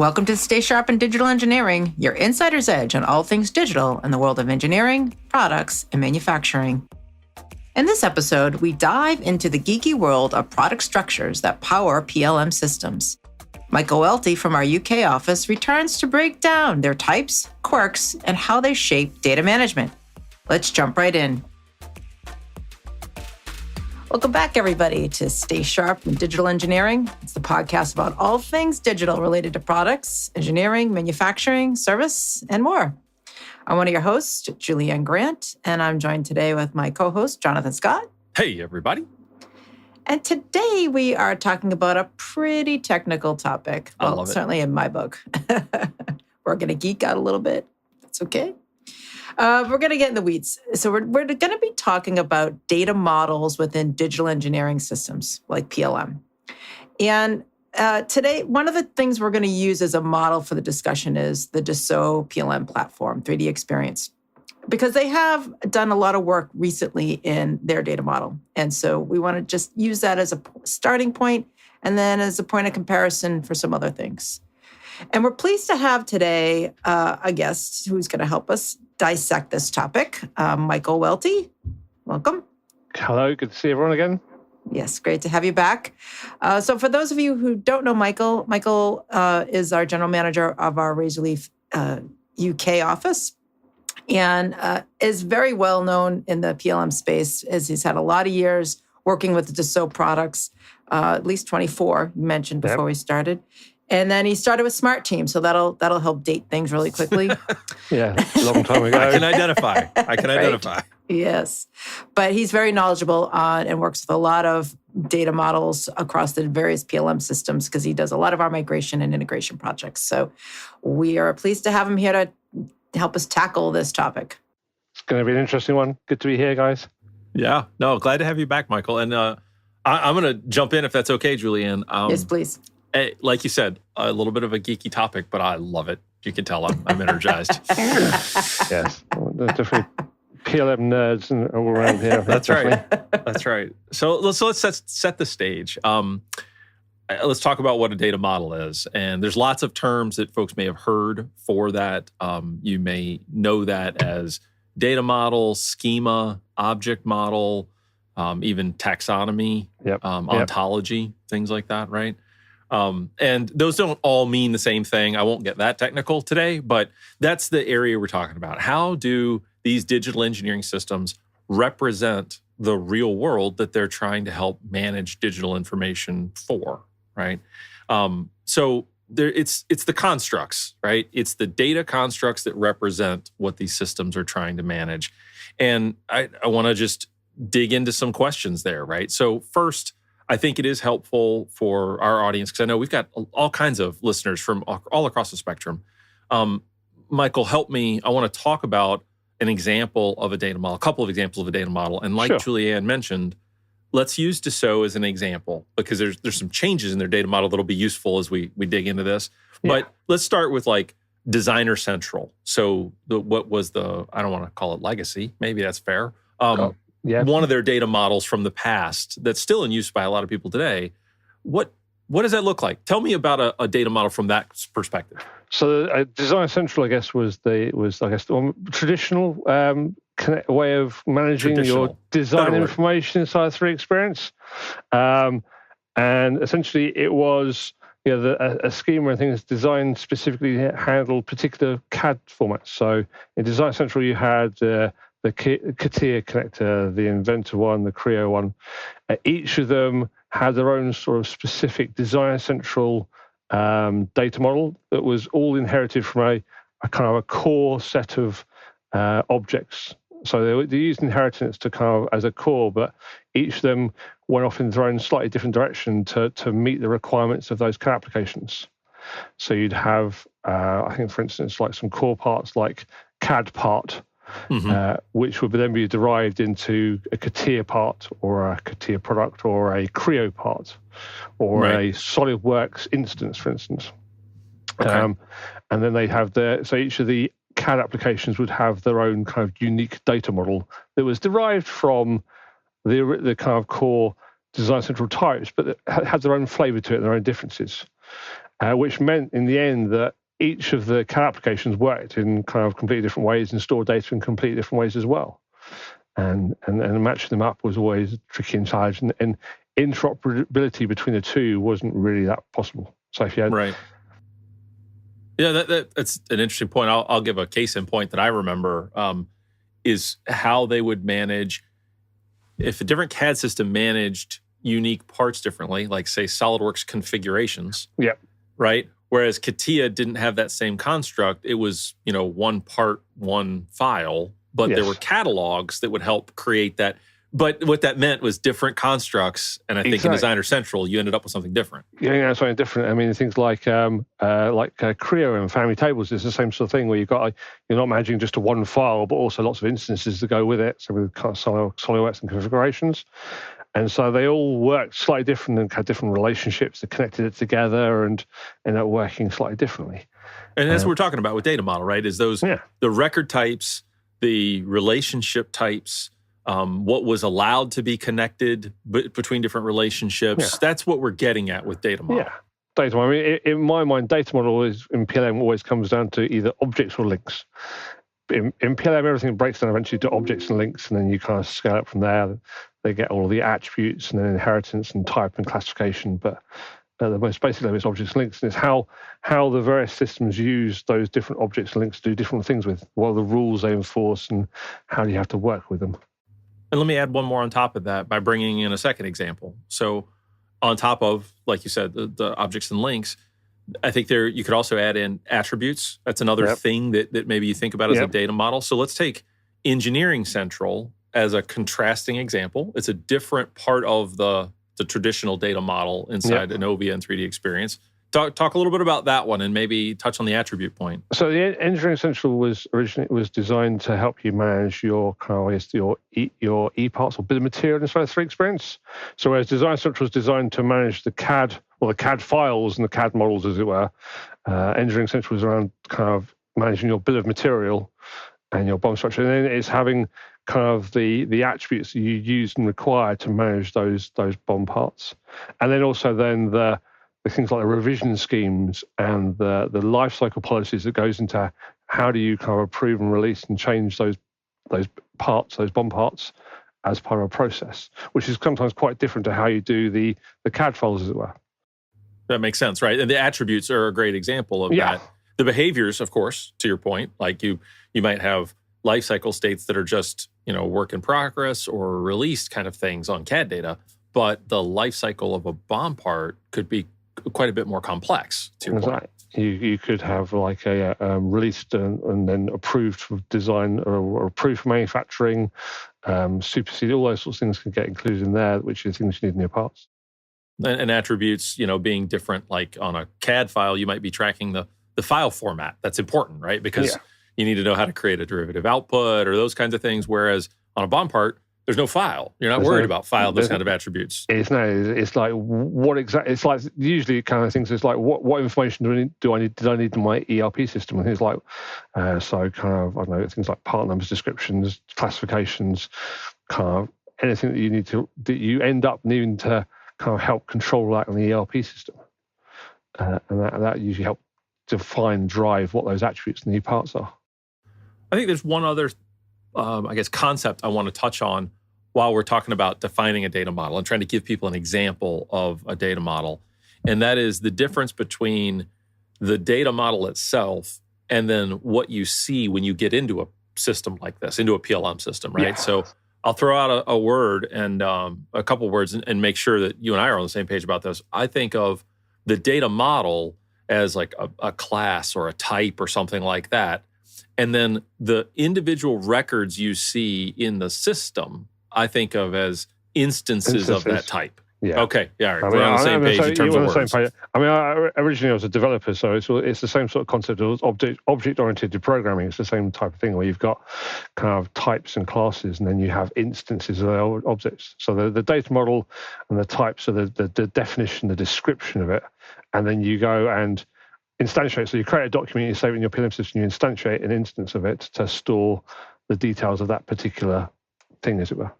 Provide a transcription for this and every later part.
Welcome to Stay Sharp in Digital Engineering, your insider's edge on all things digital in the world of engineering, products, and manufacturing. In this episode, we dive into the geeky world of product structures that power PLM systems. Michael Welti from our UK office returns to break down their types, quirks, and how they shape data management. Let's jump right in. Welcome back, everybody, to Stay Sharp in Digital Engineering. It's the podcast about all things digital related to products, engineering, manufacturing, service, and more. I'm one of your hosts, Julianne Grant, and I'm joined today with my co-host, Jonathan Scott. Hey, everybody. And today we are talking about a pretty technical topic. I love it. Certainly in my book. We're going to geek out a little bit. That's okay. We're going to get in the weeds. So we're going to be talking about data models within digital engineering systems like PLM. And today, one of the things we're going to use as a model for the discussion is the Dassault PLM platform, 3D Experience, because they have done a lot of work recently in their data model. And so we want to just use that as a starting point and then as a point of comparison for some other things. And we're pleased to have today a guest who's going to help us dissect this topic, Michael Welti. Welcome. Hello, good to see everyone again. Yes, great to have you back. So for those of you who don't know Michael, Michael is our general manager of our Razorleaf UK office and is very well known in the PLM space as he's had a lot of years working with the Dassault products, at least 24, you mentioned before we started. And then he started with Smart Team, so that'll help date things really quickly. Yeah, a long time ago. I can identify. Right. Yes. But he's very knowledgeable on and works with a lot of data models across the various PLM systems because he does a lot of our migration and integration projects. So we are pleased to have him here to help us tackle this topic. It's going to be an interesting one. Good to be here, guys. Yeah. No, glad to have you back, Michael. And I'm going to jump in if that's okay, Julianne. Yes, please. Like you said, a little bit of a geeky topic, but I love it. You can tell I'm energized. Yes, there's definitely PLM nerds all around here. That's right. That's right. So let's set the stage. Let's talk about what a data model is. And there's lots of terms that folks may have heard for that. You may know that as data model, schema, object model, even taxonomy, ontology, things like that, right? And those don't all mean the same thing. I won't get that technical today, but that's the area we're talking about. How do these digital engineering systems represent the real world that they're trying to help manage digital information for, right? So it's the constructs, right? It's the data constructs that represent what these systems are trying to manage. And I want to just dig into some questions there, right? So first, I think it is helpful for our audience because I know we've got all kinds of listeners from all across the spectrum. Michael, help me. I want to talk about an example of a data model, a couple of examples of a data model. And like Julianne mentioned, let's use Dassault as an example because there's some changes in their data model that'll be useful as we dig into this. Yeah. But let's start with like Designer Central. So what was I don't want to call it legacy. Maybe that's fair. One of their data models from the past that's still in use by a lot of people today. What does that look like? Tell me about a data model from that perspective. So Design Central, I guess, was the traditional way of managing your design information inside 3D Experience. And essentially it was a schema and things designed specifically to handle particular CAD formats. So in Design Central, you had the CATIA connector, the Inventor one, the Creo one. Each of them had their own sort of specific Design Central data model that was all inherited from a kind of a core set of objects. So they used inheritance to kind of as a core, but each of them went off in their own slightly different direction to meet the requirements of those CAD applications. So you'd have, I think, for instance, like some core parts like CAD part, which would then be derived into a CATIA part or a CATIA product or a Creo part or a SolidWorks instance, for instance. Okay. And then they have so each of the CAD applications would have their own kind of unique data model that was derived from the kind of core Design Central types, but that had their own flavor to it and their own differences. which meant in the end that each of the CAD applications worked in kind of completely different ways and stored data in completely different ways as well. And matching them up was always tricky and challenging. And interoperability between the two wasn't really that possible. So if you had... Right. Yeah, that's an interesting point. I'll give a case in point that I remember is how they would manage, if a different CAD system managed unique parts differently, like say SolidWorks configurations. Yeah. Right? Whereas CATIA didn't have that same construct. It was, one part, one file, but there were catalogs that would help create that. But what that meant was different constructs. And I think in Designer Central, you ended up with something different. Yeah, something different. I mean, things like Creo and family tables is the same sort of thing where you're not managing just a one file, but also lots of instances to go with it. So with kind of SolidWorks and configurations. And so they all worked slightly different and had different relationships that connected it together and ended up working slightly differently. And that's what we're talking about with data model, right? Is those the record types, the relationship types, what was allowed to be connected between different relationships. That's what we're getting at with data model. Yeah, data model. I mean, in my mind, data model is in PLM always comes down to either objects or links. In PLM, everything breaks down eventually to objects and links, and then you kind of scale up from there. They get all of the attributes and then inheritance and type and classification. But the most basic level is objects and links, and it's how the various systems use those different objects and links to do different things with, what are the rules they enforce, and how do you have to work with them. And let me add one more on top of that by bringing in a second example. So on top of, like you said, the objects and links, I think you could also add in attributes. That's another thing that maybe you think about as a data model. So let's take Engineering Central as a contrasting example. It's a different part of the traditional data model inside Innovia and 3D Experience. Talk a little bit about that one and maybe touch on the attribute point. So the Engineering Central was originally designed to help you manage your e-parts or bill of material inside 3D Experience. So whereas Design Central was designed to manage the CAD or the CAD files and the CAD models, as it were, Engineering Central was around kind of managing your bill of material and your BOM structure. And then it's having kind of the attributes that you use and require to manage those BOM parts. And then also then the things like the revision schemes and the life cycle policies that goes into how do you kind of approve and release and change those parts, those BOM parts, as part of a process, which is sometimes quite different to how you do the CAD files, as it were. That makes sense, right? And the attributes are a great example of that. The behaviors, of course, to your point, like you might have life cycle states that are just, work in progress or released kind of things on CAD data, but the life cycle of a BOM part could be quite a bit more complex, to your point. You could have like a released and then approved for design or approved for manufacturing, superseded, all those sorts of things can get included in there, which are things you need in your parts. And attributes, being different, like on a CAD file, you might be tracking the file format. That's important, right? Because you need to know how to create a derivative output or those kinds of things. Whereas on a BOM part, there's no file. You're not worried about those kind of attributes. It's like what exactly? It's like usually kind of things. It's like what information did I need in my ERP system and things like so kind of I don't know, things like part numbers, descriptions, classifications, kind of anything that you end up needing to kind of help control that on the ERP system, and that usually help define, drive what those attributes and the parts are. I think there's one other, concept I want to touch on while we're talking about defining a data model and trying to give people an example of a data model. And that is the difference between the data model itself and then what you see when you get into a system like this, into a PLM system, right? Yeah. So I'll throw out a word and a couple words and make sure that you and I are on the same page about this. I think of the data model as like a class or a type or something like that. And then the individual records you see in the system, I think of as instances of that type. Yeah. Okay. Yeah. Right. We're on the same page in terms of words. Originally I was a developer, so it's the same sort of concept as object-oriented programming. It's the same type of thing where you've got kind of types and classes, and then you have instances of the objects. So the data model and the types are the definition, the description of it, and then you go and instantiate. So you create a document, you save it in your PLM system, you instantiate an instance of it to store the details of that particular thing, as it were.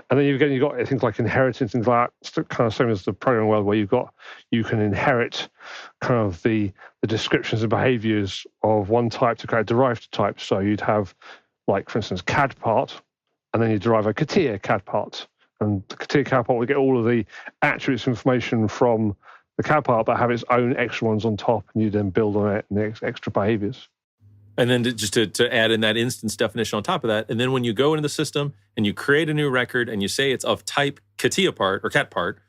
And then you've got things like inheritance, things like that, kind of same as the programming world, where you can inherit kind of the descriptions and behaviors of one type to create derived types. So you'd have, like, for instance, CAD part, and then you derive a CATIA CAD part. And the CATIA CAD part will get all of the attributes information from the CAD part, but have its own extra ones on top, and you then build on it and the extra behaviors. And then to add in that instance definition on top of that, and then when you go into the system and you create a new record and you say it's of type CATIA part or CAT part,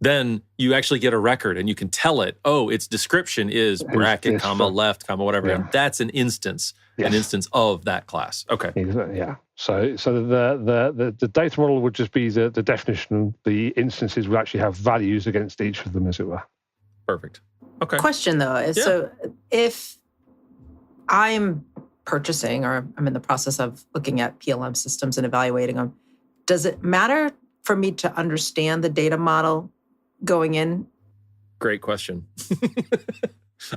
then you actually get a record and you can tell it, oh, its description is bracket, comma, left, comma, whatever. Yeah. And that's an instance, an instance of that class. Okay. Yeah. So the data model would just be the definition. The instances would actually have values against each of them, as it were. Perfect. Okay. Question, though. So if I'm purchasing, or I'm in the process of looking at PLM systems and evaluating them, does it matter for me to understand the data model going in? Great question.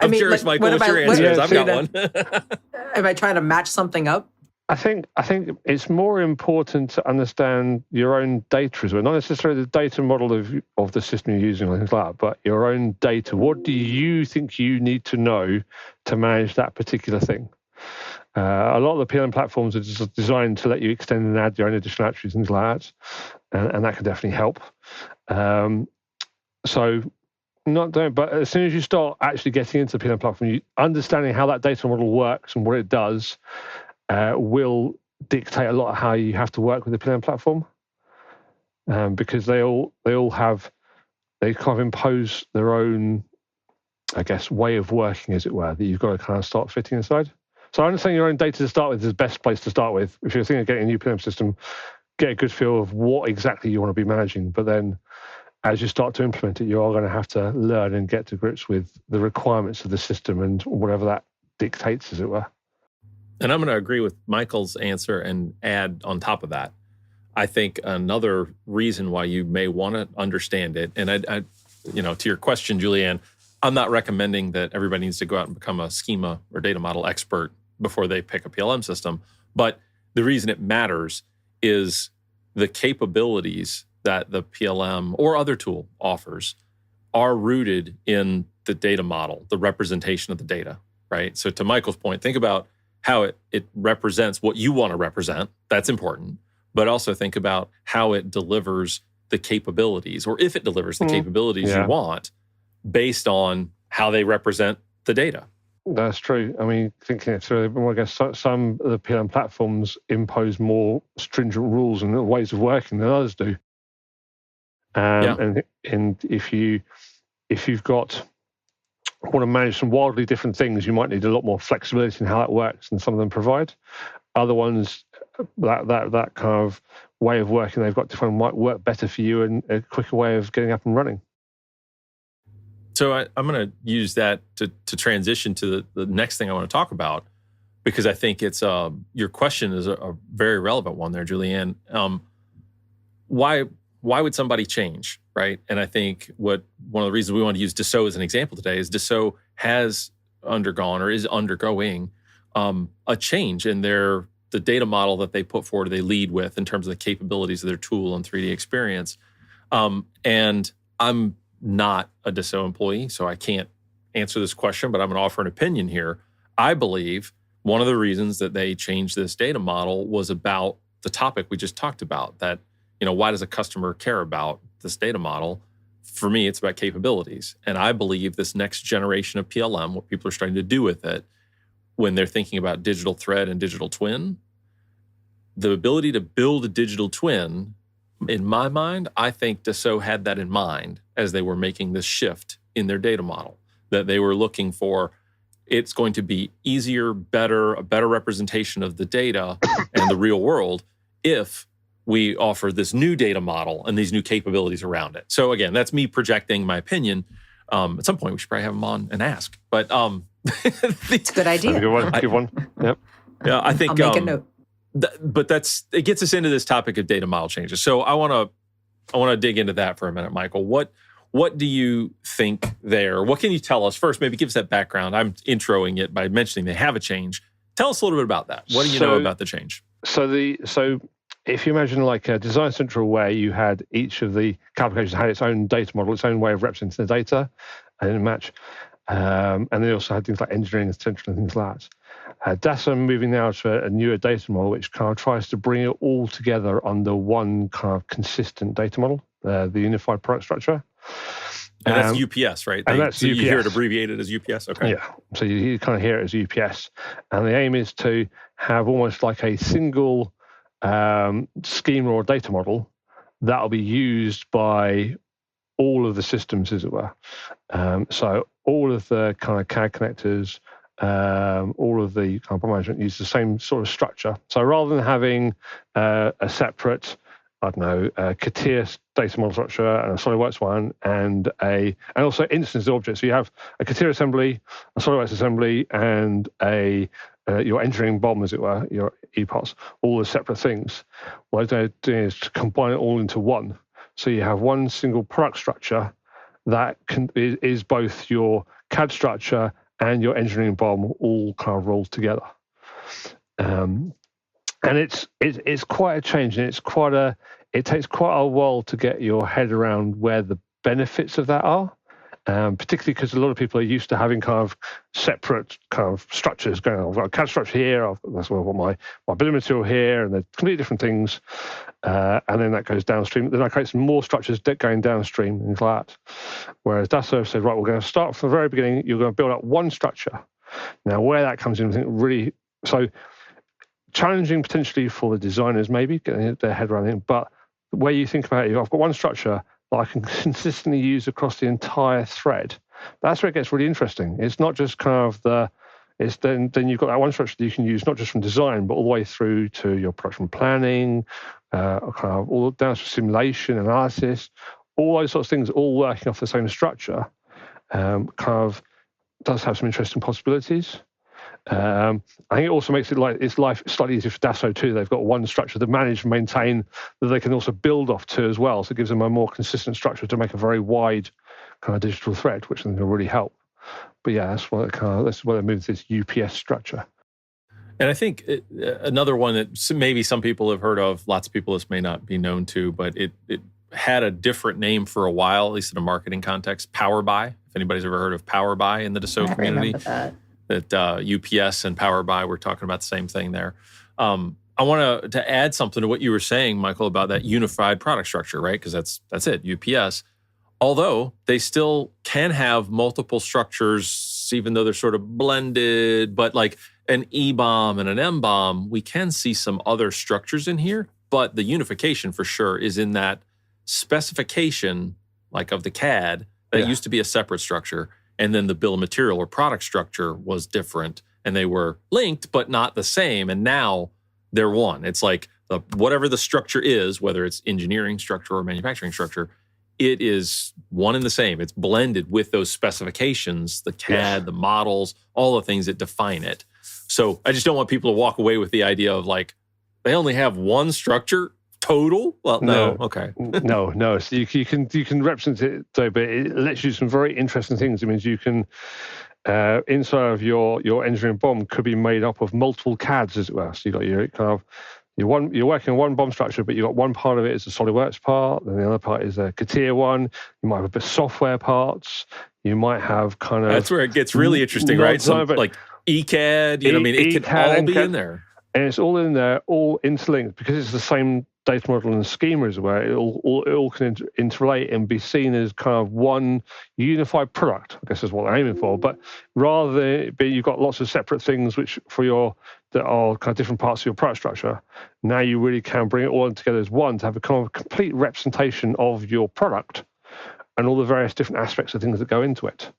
I'm curious, Michael, what your answer is. I've got one. Am I trying to match something up? I think it's more important to understand your own data as well, not necessarily the data model of the system you're using or things like that, but your own data. What do you think you need to know to manage that particular thing? A lot of the PLM platforms are just designed to let you extend and add your own additional attributes and things like that, and that can definitely help. But as soon as you start actually getting into the PLM platform, understanding how that data model works and what it does will dictate a lot of how you have to work with the PLM platform, because they kind of impose their own, I guess, way of working, as it were, that you've got to kind of start fitting inside. So I understand your own data to start with is the best place to start with. If you're thinking of getting a new PLM system, get a good feel of what exactly you want to be managing. But then as you start to implement it, you are going to have to learn and get to grips with the requirements of the system and whatever that dictates, as it were. And I'm going to agree with Michael's answer and add on top of that. I think another reason why you may want to understand it, and I to your question, Julianne, I'm not recommending that everybody needs to go out and become a schema or data model expert before they pick a PLM system. But the reason it matters is the capabilities that the PLM or other tool offers are rooted in the data model, the representation of the data, right? So to Michael's point, think about how it represents what you want to represent. That's important. But also think about how it delivers the capabilities, or if it delivers the capabilities you want, based on how they represent the data. That's true. I mean, thinking it through, I guess some of the PLM platforms impose more stringent rules and ways of working than others do. And if you've want to manage some wildly different things, you might need a lot more flexibility in how that works than some of them provide. Other ones, that kind of way of working they've got different might work better for you and a quicker way of getting up and running. So I'm going to use that to transition to the next thing I want to talk about, because I think it's your question is a very relevant one there, Julianne. Why would somebody change, right? And I think one of the reasons we want to use Dassault as an example today is Dassault has undergone or is undergoing a change in the data model that they put forward, they lead with in terms of the capabilities of their tool and 3D experience. And I'm not a Dassault employee, so I can't answer this question, but I'm going to offer an opinion here. I believe one of the reasons that they changed this data model was about the topic we just talked about, that, why does a customer care about this data model? For me, it's about capabilities. And I believe this next generation of PLM, what people are starting to do with it, when they're thinking about digital thread and digital twin, the ability to build a digital twin, in my mind, I think Dassault had that in mind as they were making this shift in their data model, that they were looking for, it's going to be easier, better, a better representation of the data and the real world if we offer this new data model and these new capabilities around it. So again, that's me projecting my opinion. At some point, we should probably have them on and ask. But it's a good idea. Good one. Yep. Yeah, I think. I'll make a note. But it gets us into this topic of data model changes. So I want to dig into that for a minute, Michael. What do you think there? What can you tell us first? Maybe give us that background. I'm introing it by mentioning they have a change. Tell us a little bit about that. What do you know about the change? So if you imagine like a Design Central where you had each of the applications had its own data model, its own way of representing the data, and match. And they also had things like Engineering Central and things like that. Dassault moving now to a newer data model, which kind of tries to bring it all together under one kind of consistent data model, the unified product structure. And that's UPS, right? And that's so UPS. You hear it abbreviated as UPS? Okay. Yeah. So you kind of hear it as UPS. And the aim is to have almost like a single schema or data model that will be used by all of the systems, as it were. So all of the kind of CAD connectors, all of the kind of management use the same sort of structure. So rather than having a separate, I don't know, a CATIA data model structure and a SolidWorks one, and also instance objects. So you have a CATIA assembly, a SolidWorks assembly, and your engineering BOM, as it were, your EPOS, all the separate things. What they're doing is to combine it all into one. So you have one single product structure that is both your CAD structure and your engineering BOM all kind of rolled together. And it's quite a change, and it takes quite a while to get your head around where the benefits of that are, particularly because a lot of people are used to having kind of separate kind of structures going on. I've got a CAD structure here, I've got my building material here, and they're completely different things. And then that goes downstream. Then I create some more structures going downstream, things like that. Whereas Dassault said, right, we're going to start from the very beginning. You're going to build up one structure. Now, where that comes in, I think really so challenging potentially for the designers, maybe getting their head around it. But where you think about it, I've got one structure that I can consistently use across the entire thread. That's where it gets really interesting. It's not just kind of then you've got that one structure that you can use not just from design, but all the way through to your production planning, kind of all down to simulation, analysis, all those sorts of things, all working off the same structure. Kind of does have some interesting possibilities. I think it also makes its life slightly easier for Dassault too. They've got one structure to manage and maintain that they can also build off to as well. So it gives them a more consistent structure to make a very wide kind of digital thread, which I think will really help. But yeah, that's why they moved to this UPS structure. And I think another one that maybe some people have heard of, lots of people this may not be known to, but it had a different name for a while, at least in a marketing context, Power Buy. If anybody's ever heard of Power Buy in the Dassault community. That UPS and Power Buy, we're talking about the same thing there. I want to add something to what you were saying, Michael, about that unified product structure, right? Because that's it, UPS. Although they still can have multiple structures, even though they're sort of blended, but like an EBOM and an MBOM, we can see some other structures in here, but the unification for sure is in that specification, like of the CAD, that used to be a separate structure. And then the bill of material or product structure was different, and they were linked, but not the same. And now they're one. It's like whatever the structure is, whether it's engineering structure or manufacturing structure, it is one and the same. It's blended with those specifications, the CAD, the models, all the things that define it. So I just don't want people to walk away with the idea of like, they only have one structure total? Well, no. Okay. No. So you can represent it though, but it lets you do some very interesting things. It means you can inside of your engineering BOM could be made up of multiple CADs, as it were. So you got your kind of you're working on one BOM structure, but you got one part of it is a SolidWorks part, and the other part is a CATIA one. You might have a bit of software parts. You might have kind of that's where it gets really interesting, right? Some like ECAD, it can all be in there. And it's all in there, all interlinked, because it's the same data model and schema as well. It all can interrelate and be seen as kind of one unified product, I guess is what they're aiming for. But rather than you've got lots of separate things that are kind of different parts of your product structure, now you really can bring it all together as one to have a kind of complete representation of your product and all the various different aspects of things that go into it.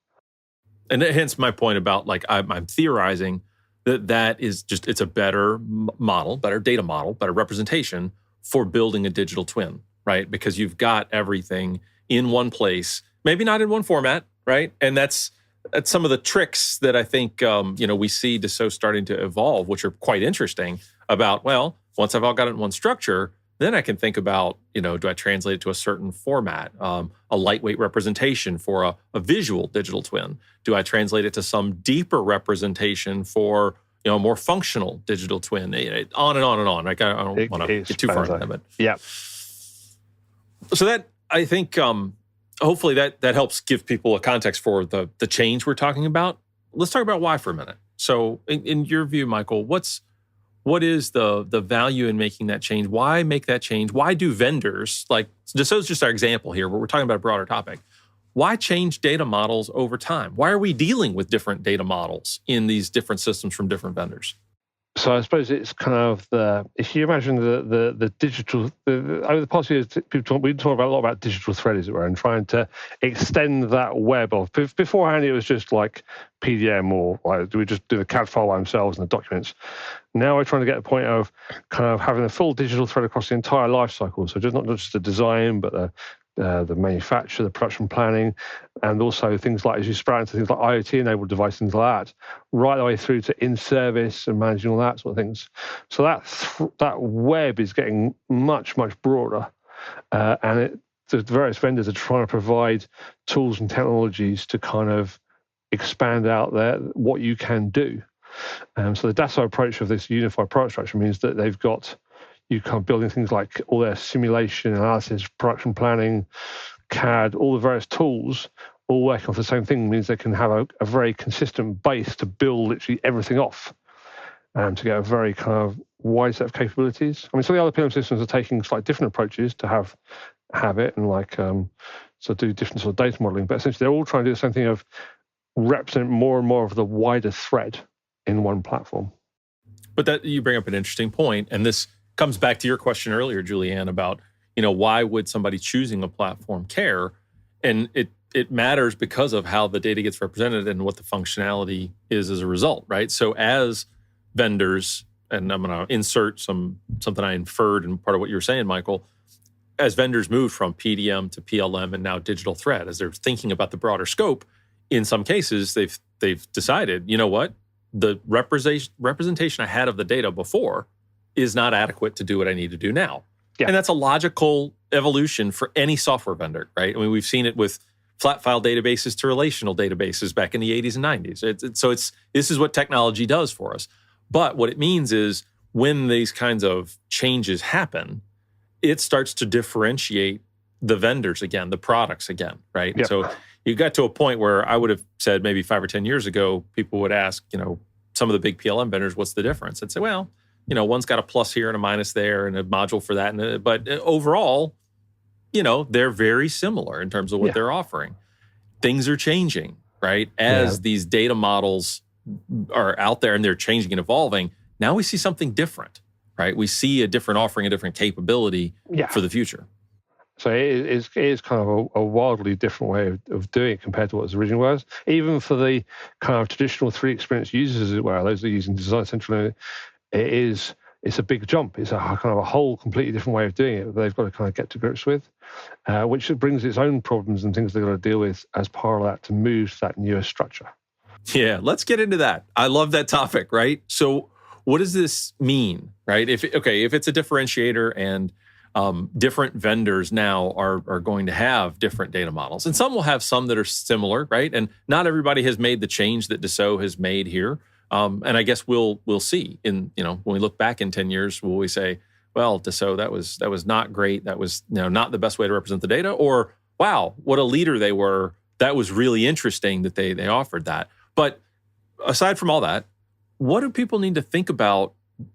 And hence my point about like I'm theorizing that is just, it's a better model, better data model, better representation for building a digital twin, right? Because you've got everything in one place, maybe not in one format, right? And that's some of the tricks that I think, we see Dassault starting to evolve, which are quite interesting about, well, once I've all got it in one structure, then I can think about, do I translate it to a certain format, a lightweight representation for a visual digital twin? Do I translate it to some deeper representation for, a more functional digital twin, on and on and on. Like I don't want to get too far into that, but yeah. So that, I think, hopefully that helps give people a context for the change we're talking about. Let's talk about why for a minute. So in your view, Michael, what is the value in making that change? Why make that change? Why do vendors, like Dassault's just our example here, but we're talking about a broader topic. Why change data models over time? Why are we dealing with different data models in these different systems from different vendors? So I suppose it's kind of if you imagine the digital, over the past years, we talk a lot about digital thread, as it were, and trying to extend that web of, beforehand it was just like PDM, or like, we just do the CAD file by themselves and the documents. Now we're trying to get to the point of kind of having a full digital thread across the entire life cycle. So just not just the design, but the manufacture, the production planning, and also things like, as you sprout into things like IoT-enabled devices, things like that, right the way through to in-service and managing all that sort of things. So that web is getting much, much broader, and the various vendors are trying to provide tools and technologies to kind of expand out there what you can do. So the Dassault approach of this unified product structure means that they've got, you kind of building things like all their simulation, analysis, production planning, CAD, all the various tools, all working off the same thing, means they can have a very consistent base to build literally everything off, to get a very kind of wide set of capabilities. I mean, some of the other PLM systems are taking slightly different approaches to have it, and like so do different sort of data modeling, but essentially they're all trying to do the same thing of represent more and more of the wider thread in one platform. But that, you bring up an interesting point, and this comes back to your question earlier, Julianne, about, why would somebody choosing a platform care? And it matters because of how the data gets represented and what the functionality is as a result, right? So as vendors, and I'm going to insert something I inferred in part of what you were saying, Michael, as vendors move from PDM to PLM and now digital thread, as they're thinking about the broader scope, in some cases they've decided, you know what, the representation I had of the data before is not adequate to do what I need to do now. Yeah. And that's a logical evolution for any software vendor, right? I mean, we've seen it with flat file databases to relational databases back in the 80s and 90s. This is what technology does for us. But what it means is when these kinds of changes happen, it starts to differentiate the vendors again, the products again, right? Yeah. So you got to a point where I would have said maybe 5 or 10 years ago, people would ask, some of the big PLM vendors, what's the difference? I'd say, well, one's got a plus here and a minus there and a module for that. But overall, they're very similar in terms of what they're offering. Things are changing, right? As these data models are out there and they're changing and evolving, now we see something different, right? We see a different offering, a different capability for the future. So it is kind of a wildly different way of doing it compared to what it originally was. Even for the kind of traditional 3D experience users as well, those that are using Design Central, it's a big jump. It's a kind of a whole completely different way of doing it that they've got to kind of get to grips with, which brings its own problems and things they've got to deal with as part of that to move to that newer structure. Yeah, let's get into that. I love that topic, right? So what does this mean, right? If it's a differentiator and different vendors now are going to have different data models, and some will have some that are similar, right? And not everybody has made the change that Dassault has made here. And I guess we'll see in, when we look back in 10 years, will we say, well, Dassault, that was not great. That was not the best way to represent the data, or wow, what a leader they were. That was really interesting that they offered that. But aside from all that, what do people need to think about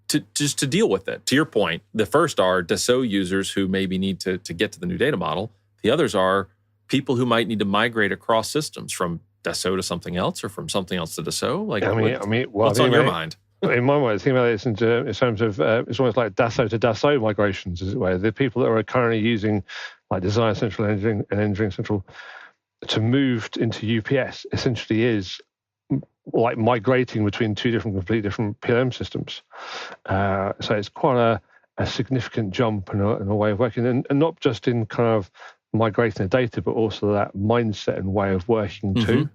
to deal with it? To your point, the first are Dassault users who maybe need to get to the new data model. The others are people who might need to migrate across systems from Dassault to something else, or from something else to Dassault. What's on your mind? In my mind, think about this in terms of it's almost like Dassault to Dassault migrations, as it were. The people that are currently using like Design Central and Engineering Central to move into UPS essentially is like migrating between two completely different PLM systems. So it's quite a significant jump in a way of working, and not just in kind of migrating the data, but also that mindset and way of working too.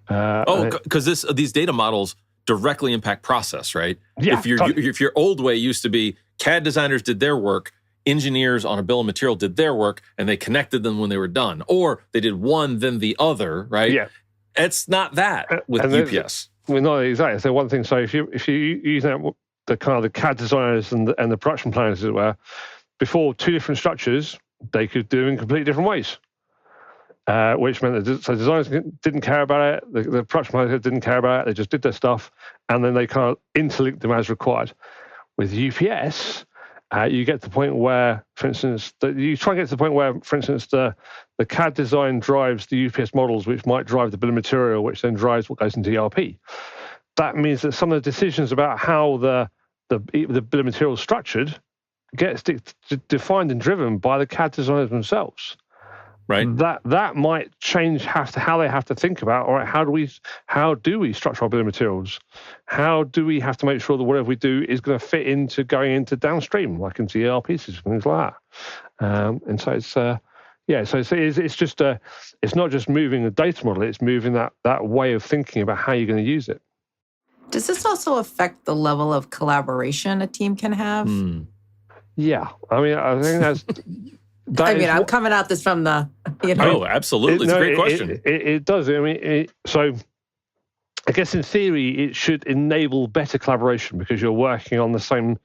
Because these data models directly impact process, right? Yeah, if your old way used to be CAD designers did their work, engineers on a bill of material did their work, and they connected them when they were done, or they did one then the other, right? Yeah. It's not that with UPS. well, not exactly. So one thing. So if you use the kind of the CAD designers and the production planners, as it were, before two different structures, they could do in completely different ways. Which meant that designers didn't care about it, the production planners didn't care about it, they just did their stuff, and then they kind of interlinked them as required. With UPS, you get to the point where, for instance, the CAD design drives the UPS models, which might drive the bill of material, which then drives what goes into ERP. That means that some of the decisions about how the bill of material is structured gets defined and driven by the CAD designers themselves. Right. That might change how they have to think about, all right, how do we structure our bill of materials? How do we have to make sure that whatever we do is going to fit into going into downstream, like into the ERP system, things like that. And so it's it's just it's not just moving the data model, it's moving that way of thinking about how you're going to use it. Does this also affect the level of collaboration a team can have? Yeah, I mean, I think that's. I'm coming at this from the, Oh, absolutely. It's a great question. It does. I mean, so I guess in theory, it should enable better collaboration because you're working on the same,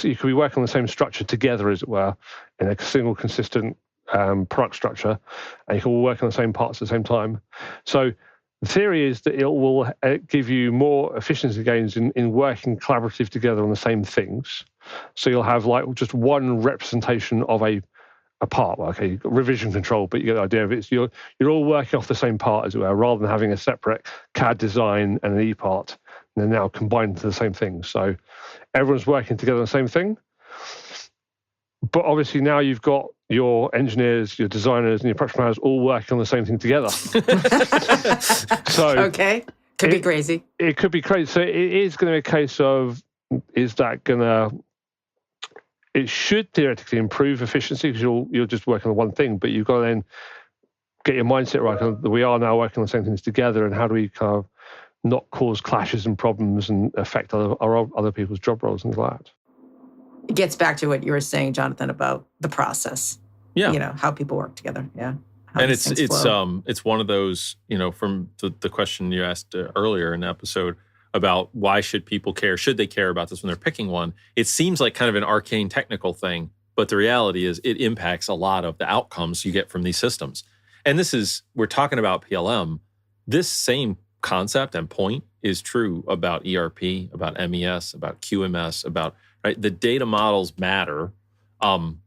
you could be working on the same structure together, as it were, in a single consistent product structure, and you can all work on the same parts at the same time. So the theory is that it will give you more efficiency gains in working collaborative together on the same things. So you'll have like just one representation of a part. Well, okay, you've got revision control, but you get the idea of it. You're all working off the same part, as it were, rather than having a separate CAD design and an E part. And they're now combined into the same thing. So everyone's working together on the same thing. But obviously now you've got your engineers, your designers, and your production planners all working on the same thing together. So okay, could be crazy. It could be crazy. So it is going to be a case of, is that going to? It should theoretically improve efficiency because you're just working on one thing, but you've got to then get your mindset right. That we are now working on the same things together, and how do we kind of not cause clashes and problems and affect other people's job roles and things like that. It gets back to what you were saying, Jonathan, about the process. Yeah, how people work together. Yeah, and it's one of those, from the question you asked earlier in the episode about why should people care? Should they care about this when they're picking one? It seems like kind of an arcane technical thing, but the reality is it impacts a lot of the outcomes you get from these systems. And we're talking about PLM. This same concept and point is true about ERP, about MES, about QMS, about, right? The data models matter.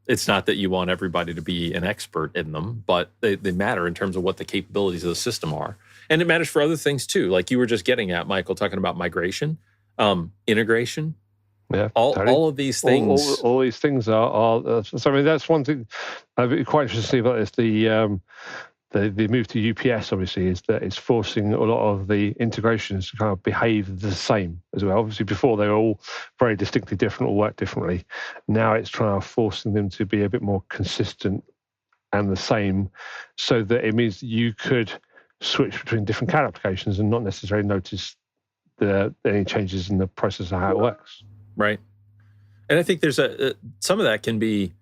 It's not that you want everybody to be an expert in them, but they matter in terms of what the capabilities of the system are. And it matters for other things too. Like you were just getting at, Michael, talking about migration, integration. Yeah, all of these things. All these things are. So I mean, that's one thing I'd be quite interested to see about this. The move to UPS, obviously, is that it's forcing a lot of the integrations to kind of behave the same as well. Obviously, before they were all very distinctly different or work differently. Now it's trying to forcing them to be a bit more consistent and the same, so that it means that you could switch between different CAD applications and not necessarily notice any changes in the process of how it works. Right. And I think there's some of that can be,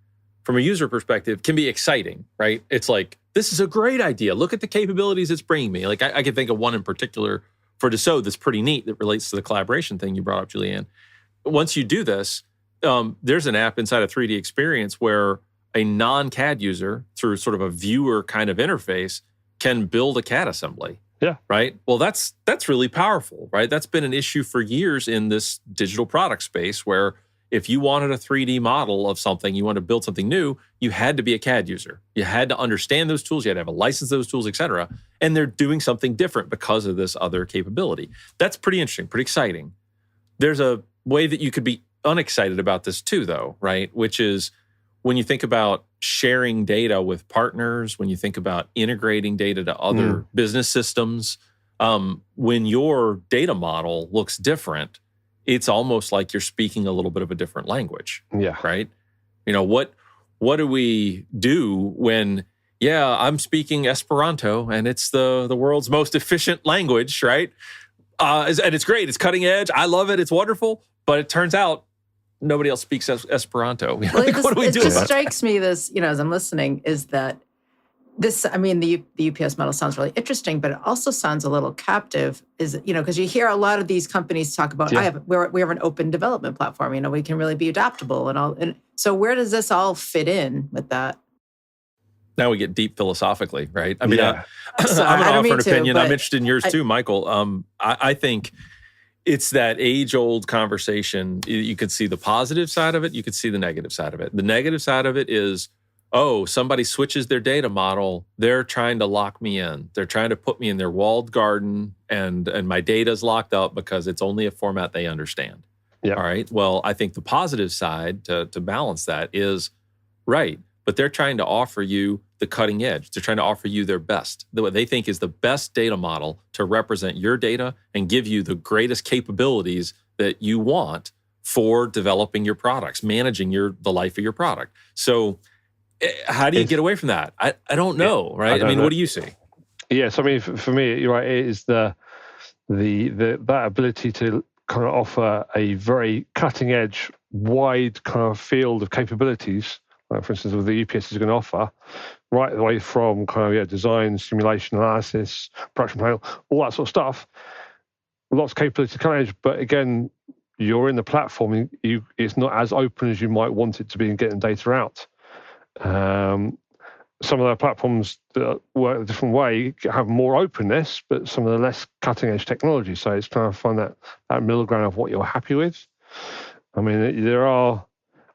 from a user perspective, can be exciting, right? It's like, this is a great idea. Look at the capabilities it's bringing me. Like I can think of one in particular for Dassault that's pretty neat that relates to the collaboration thing you brought up, Julianne. Once you do this, there's an app inside of 3D Experience where a non-CAD user, through sort of a viewer kind of interface, can build a CAD assembly. Yeah. Right? Well, that's really powerful, right? That's been an issue for years in this digital product space where if you wanted a 3D model of something, you wanted to build something new, you had to be a CAD user. You had to understand those tools, you had to have a license to those tools, et cetera. And they're doing something different because of this other capability. That's pretty interesting, pretty exciting. There's a way that you could be unexcited about this too, though, right? Which is when you think about sharing data with partners, when you think about integrating data to other business systems, when your data model looks different, it's almost like you're speaking a little bit of a different language. Yeah. Right? What do we do when, I'm speaking Esperanto and it's the world's most efficient language, right? And it's great. It's cutting edge. I love it. It's wonderful. But it turns out nobody else speaks Esperanto. Well, what do we do? It just strikes me this, as I'm listening, is that the UPS model sounds really interesting, but it also sounds a little captive. Because you hear a lot of these companies talk about, we have an open development platform. We can really be adaptable and all. And so, where does this all fit in with that? Now we get deep philosophically, right? I'm Sorry, going to offer an opinion. But I'm interested in yours too, Michael. I think it's that age-old conversation. You could see the positive side of it. You could see the negative side of it. The negative side of it is, somebody switches their data model. They're trying to lock me in. They're trying to put me in their walled garden, and my data's locked up because it's only a format they understand. Yeah. All right. Well, I think the positive side to balance that is right, but they're trying to offer you the cutting edge. They're trying to offer you their best, what they think is the best data model to represent your data and give you the greatest capabilities that you want for developing your products, managing the life of your product. So how do you get away from that? I don't know, right? I mean, what do you see? Yes, I mean, for me, you're right. It is that ability to kind of offer a very cutting edge, wide kind of field of capabilities. Like for instance, what the UPS is going to offer, right the way from kind of design, simulation, analysis, production planning, all that sort of stuff. Lots of capability to cutting edge, but again, you're in the platform. It's not as open as you might want it to be in getting data out. Some of the platforms that work a different way have more openness, but some of the less cutting edge technology. So it's trying to find that middle ground of what you're happy with. I mean, there are,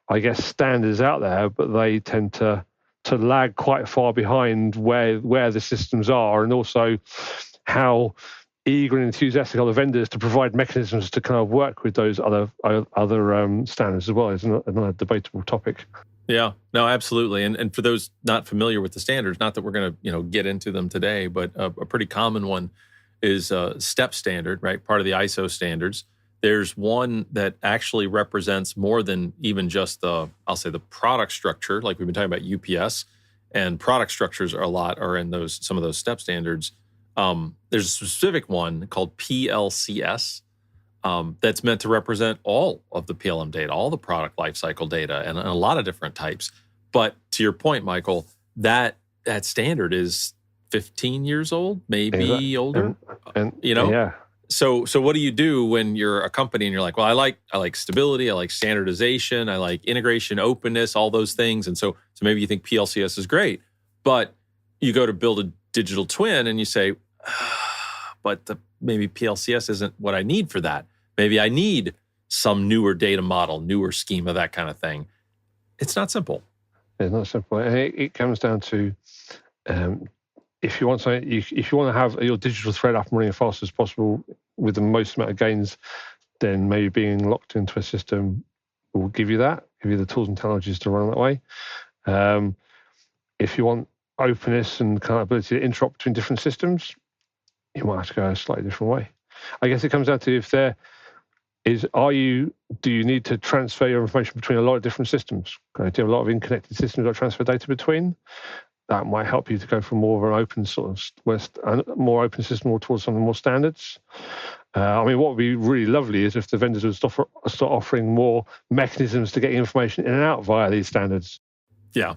I guess, standards out there, but they tend to lag quite far behind where the systems are, and also how eager and enthusiastic are the vendors to provide mechanisms to kind of work with those other standards as well. Is another debatable topic. Yeah, no, absolutely. And for those not familiar with the standards, not that we're going to get into them today, but a pretty common one is STEP standard, right? Part of the ISO standards. There's one that actually represents more than even just the product structure, like we've been talking about UPS, and product structures are in some of those STEP standards. There's a specific one called PLCS. That's meant to represent all of the PLM data, all the product lifecycle data, and a lot of different types. But to your point, Michael, that standard is 15 years old, maybe older. Yeah. So what do you do when you're a company and you're like, well, I like stability, I like standardization, I like integration, openness, all those things, and so maybe you think PLCS is great, but you go to build a digital twin and you say, but maybe PLCS isn't what I need for that. Maybe I need some newer data model, newer schema, that kind of thing. It's not simple. It's not simple. And it comes down to if you want to have your digital thread up and running as fast as possible with the most amount of gains, then maybe being locked into a system will give you the tools and technologies to run that way. If you want openness and kind of ability to interop between different systems, you might have to go a slightly different way. I guess it comes down to do you need to transfer your information between a lot of different systems? Do you have a lot of interconnected systems that transfer data between? That might help you to go from more of an open more open system or towards something more standards. What would be really lovely is if the vendors would start offering more mechanisms to get information in and out via these standards. Yeah.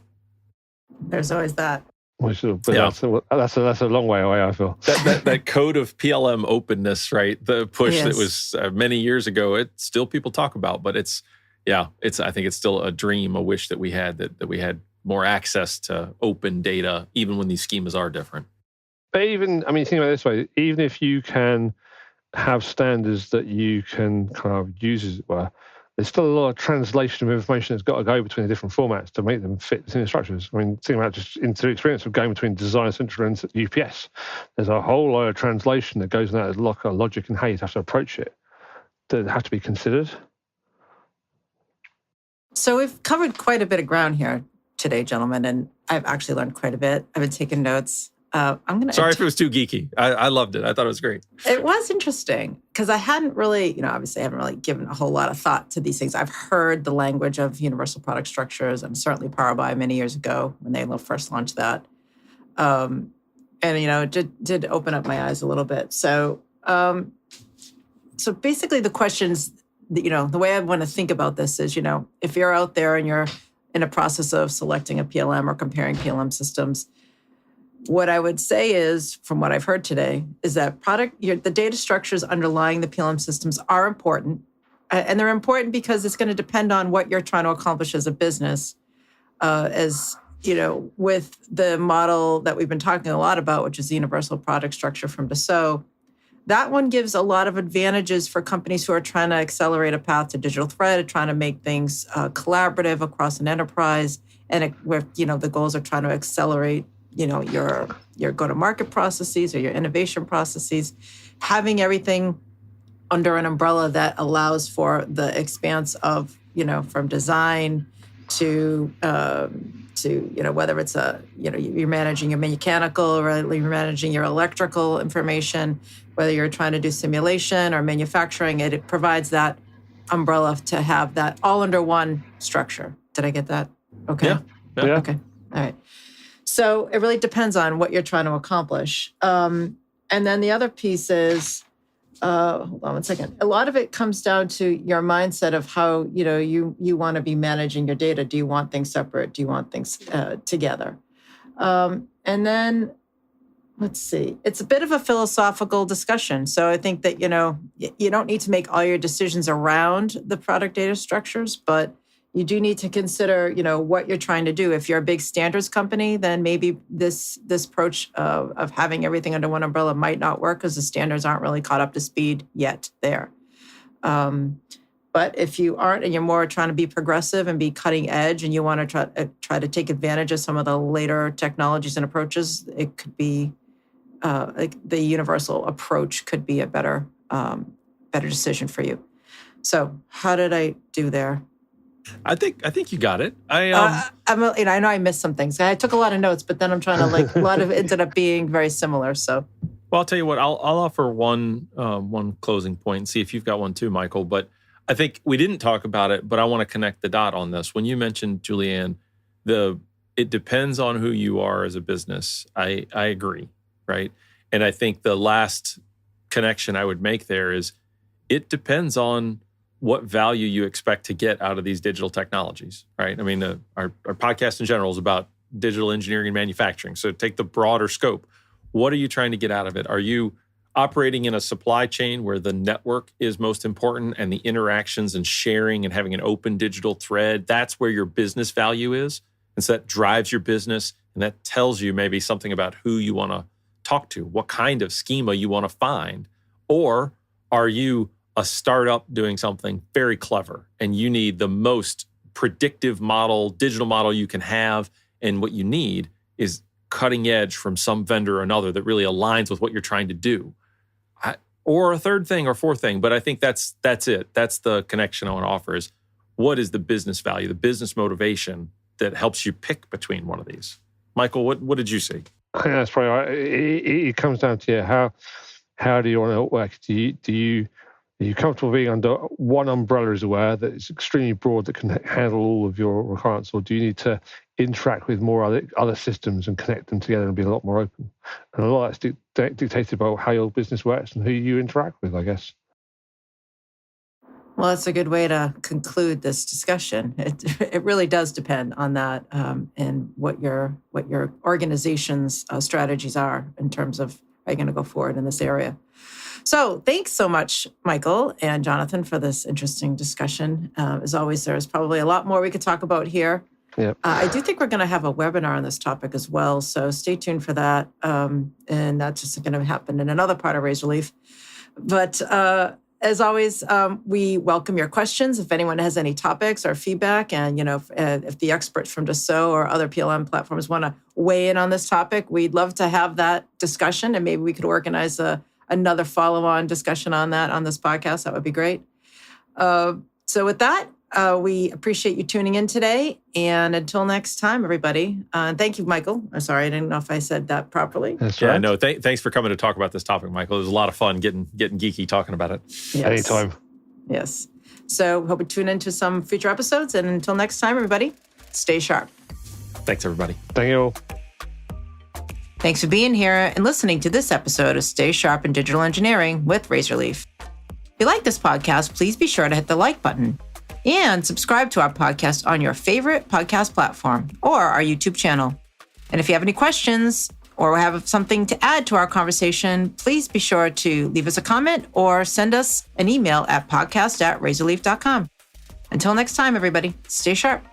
There's always that. That's a long way away, I feel. That code of PLM openness, right? The push that was many years ago, it's still people talk about, but I think it's still a dream, a wish that we had more access to open data, even when these schemas are different. But think about it this way, even if you can have standards that you can kind of use, as it were, there's still a lot of translation of information that's got to go between the different formats to make them fit within the structures. Think about just into the experience of going between Design Central and UPS. There's a whole lot of translation that goes in that logic and how you have to approach it that have to be considered. So we've covered quite a bit of ground here today, gentlemen, and I've actually learned quite a bit. I've been taking notes. Sorry if it was too geeky. I loved it. I thought it was great. It was interesting because I hadn't really, obviously I haven't really given a whole lot of thought to these things. I've heard the language of universal product structures and certainly Power BI many years ago when they first launched that. It did open up my eyes a little bit. So basically the questions, the way I want to think about this is, if you're out there and you're in a process of selecting a PLM or comparing PLM systems, What I would say is, from what I've heard today, is that the data structures underlying the PLM systems are important. And they're important because it's going to depend on what you're trying to accomplish as a business. As you know, with the model that we've been talking a lot about, which is the universal product structure from Dassault, that one gives a lot of advantages for companies who are trying to accelerate a path to digital thread, trying to make things collaborative across an enterprise, and the goals are trying to accelerate your go-to-market processes or your innovation processes. Having everything under an umbrella that allows for the expanse of from design to whether it's you're managing your mechanical or you're managing your electrical information, whether you're trying to do simulation or manufacturing, it provides that umbrella to have that all under one structure. Did I get that? Okay. Yeah. Okay. All right. So it really depends on what you're trying to accomplish. And then the other piece is, hold on one second. A lot of it comes down to your mindset of how, you want to be managing your data. Do you want things separate? Do you want things together? And then, let's see. It's a bit of a philosophical discussion. So I think that, you don't need to make all your decisions around the product data structures, but you do need to consider, what you're trying to do. If you're a big standards company, then maybe this approach of having everything under one umbrella might not work because the standards aren't really caught up to speed yet there. But if you aren't, and you're more trying to be progressive and be cutting edge, and you want to try to take advantage of some of the later technologies and approaches, it could be like the universal approach could be a better decision for you. So how did I do there? I think you got it. I know I missed some things. I took a lot of notes, but then I'm trying to a lot of it ended up being very similar. So, well, I'll tell you what. I'll offer one closing point and see if you've got one too, Michael. But I think we didn't talk about it, but I want to connect the dot on this. When you mentioned, Julianne, it depends on who you are as a business. I agree, right? And I think the last connection I would make there is it depends on what value you expect to get out of these digital technologies, right? I mean, our podcast in general is about digital engineering and manufacturing. So take the broader scope. What are you trying to get out of it? Are you operating in a supply chain where the network is most important and the interactions and sharing and having an open digital thread, that's where your business value is? And so that drives your business, and that tells you maybe something about who you want to talk to, what kind of schema you want to find. Or are you a startup doing something very clever and you need the most predictive model, digital model you can have, and what you need is cutting edge from some vendor or another that really aligns with what you're trying to do? Or a third thing or fourth thing, but I think that's it. That's the connection I want to offer is what is the business value, the business motivation that helps you pick between one of these? Michael, what did you see? I think that's probably right. It comes down to how do you want to work? Are you comfortable being under one umbrella, as it were, that is extremely broad, that can handle all of your requirements, or do you need to interact with more other systems and connect them together and be a lot more open? And a lot of that's dictated by how your business works and who you interact with, I guess. Well, that's a good way to conclude this discussion. It really does depend on that and what your organization's strategies are in terms of how you're going to go forward in this area. So thanks so much, Michael and Jonathan, for this interesting discussion. As always, there's probably a lot more we could talk about here. Yep. I do think we're going to have a webinar on this topic as well, so stay tuned for that. And that's just going to happen in another part of Razorleaf. But as always, we welcome your questions. If anyone has any topics or feedback, and if the experts from Dassault or other PLM platforms want to weigh in on this topic, we'd love to have that discussion, and maybe we could organize another follow-on discussion on that on this podcast. That would be great. So with that, we appreciate you tuning in today. And until next time, everybody. Thank you, Michael. I'm sorry, I didn't know if I said that properly. That's right. Yeah, no, thanks for coming to talk about this topic, Michael. It was a lot of fun getting geeky talking about it. Yes. Anytime. Yes. So hope you tune into some future episodes. And until next time, everybody, stay sharp. Thanks, everybody. Thank you all. Thanks for being here and listening to this episode of Stay Sharp in Digital Engineering with Razorleaf. If you like this podcast, please be sure to hit the like button and subscribe to our podcast on your favorite podcast platform or our YouTube channel. And if you have any questions or have something to add to our conversation, please be sure to leave us a comment or send us an email at podcast@razorleaf.com. Until next time, everybody, stay sharp.